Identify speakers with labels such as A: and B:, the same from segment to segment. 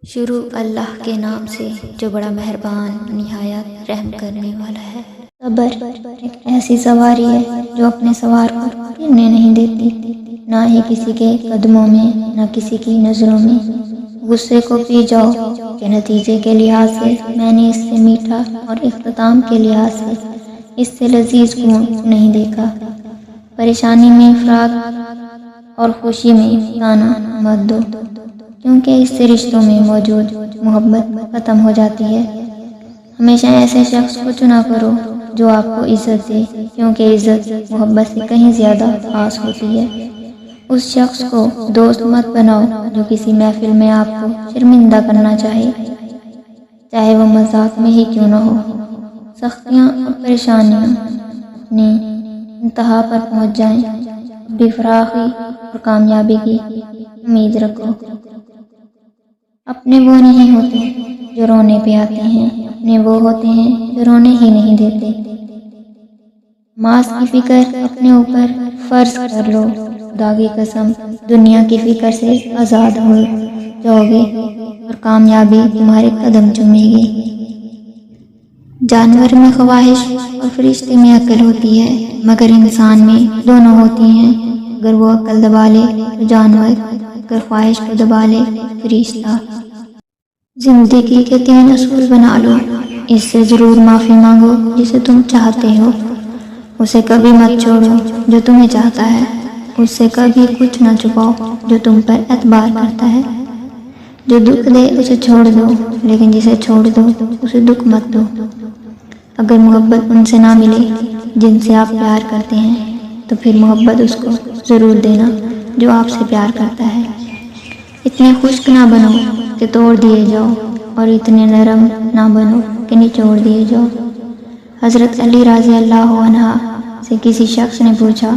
A: شروع اللہ کے نام سے جو بڑا مہربان نہایت رحم کرنے والا ہے۔ صبر ایک ایسی سواری ہے جو اپنے سوار کو گرنے نہیں دیتی، نہ ہی کسی کے قدموں میں نہ کسی کی نظروں میں۔ غصے کو پی جاؤ کہ نتیجے کے لحاظ سے میں نے اس سے میٹھا اور اختتام کے لحاظ سے اس سے لذیذ گھونٹ نہیں دیکھا۔ پریشانی میں افراد اور خوشی میں تانا مت دو، کیونکہ اس سے رشتوں میں موجود محبت ختم ہو جاتی ہے۔ ہمیشہ ایسے شخص کو چنا کرو جو آپ کو عزت دے، کیونکہ عزت محبت سے کہیں زیادہ خاص ہوتی ہے۔ اس شخص کو دوست مت بناؤ جو کسی محفل میں آپ کو شرمندہ کرنا چاہے وہ مذاق میں ہی کیوں نہ ہو۔ سختیاں اور پریشانیاں اپنی انتہا پر پہنچ جائیں، بھی فراخی اور کامیابی کی امید رکھو۔ اپنے وہ نہیں ہوتے جو رونے پہ آتے ہیں، اپنے وہ ہوتے ہیں جو رونے ہی نہیں دیتے۔ ماس کی فکر اپنے اوپر فرض کر لو، خدا کی قسم دنیا کی فکر سے آزاد ہو جاؤ گے اور کامیابی تمہارے قدم چومے گی۔ جانور میں خواہش اور فرشتے میں عقل ہوتی ہے، مگر انسان میں دونوں ہوتی ہیں۔ اگر وہ عقل دبا لے تو جانور، اگر خواہش کو دبا لے فرشتہ۔ زندگی کے 3 اصول بنا لو۔ اس سے ضرور معافی مانگو جسے تم چاہتے ہو، اسے کبھی مت چھوڑو جو تمہیں چاہتا ہے، اس سے کبھی کچھ نہ چھپاؤ جو تم پر اعتبار کرتا ہے۔ جو دکھ دے اسے چھوڑ دو، لیکن جسے چھوڑ دو اسے دکھ مت دو۔ اگر محبت ان سے نہ ملے جن سے آپ پیار کرتے ہیں تو پھر محبت اس کو ضرور دینا جو آپ سے پیار کرتا ہے۔ اتنے خشک نہ بنو کہ توڑ دیے جاؤ، اور اتنے نرم نہ بنو کہ نچوڑ دیے جاؤ۔ حضرت علی رضی اللہ عنہ سے کسی شخص نے پوچھا،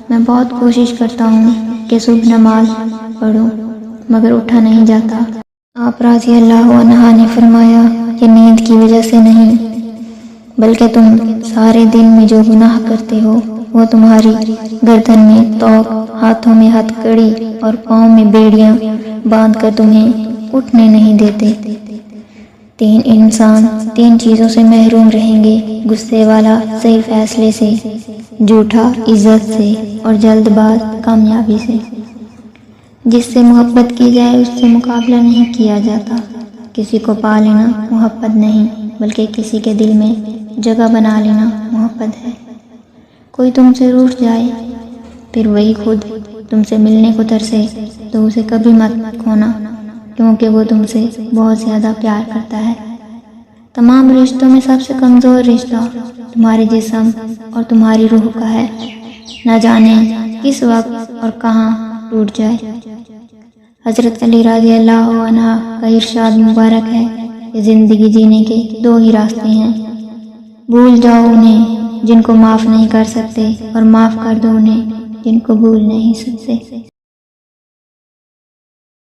A: میں بہت کوشش کرتا ہوں کہ صبح نماز پڑھوں مگر اٹھا نہیں جاتا۔ آپ رضی اللہ عنہ نے فرمایا، یہ نیند کی وجہ سے نہیں، بلکہ تم سارے دن میں جو گناہ کرتے ہو وہ تمہاری گردن میں توق، ہاتھوں میں ہتھ کڑی اور پاؤں میں بیڑیاں باندھ کر تمہیں اٹھنے نہیں دیتے۔ 3 انسان 3 چیزوں سے محروم رہیں گے، غصے والا صحیح فیصلے سے، جھوٹا عزت سے، اور جلد باز کامیابی سے۔ جس سے محبت کی جائے اس سے مقابلہ نہیں کیا جاتا۔ کسی کو پا لینا محبت نہیں، بلکہ کسی کے دل میں جگہ بنا لینا محبت ہے۔ کوئی تم سے روٹھ جائے پھر وہی خود تم سے ملنے کو ترسے تو اسے کبھی مت کھونا، کیونکہ وہ تم سے بہت زیادہ پیار کرتا ہے۔ تمام رشتوں میں سب سے کمزور رشتہ تمہارے جسم اور تمہاری روح کا ہے، نہ جانے کس وقت اور کہاں ٹوٹ جائے۔ حضرت علی رضی اللہ عنہ کا ارشاد مبارک ہے کہ زندگی جینے کے 2 ہی راستے ہیں، بھول جاؤ انہیں جن کو معاف نہیں کر سکتے، اور معاف کر دو انہیں جن کو بھول نہیں سکتے۔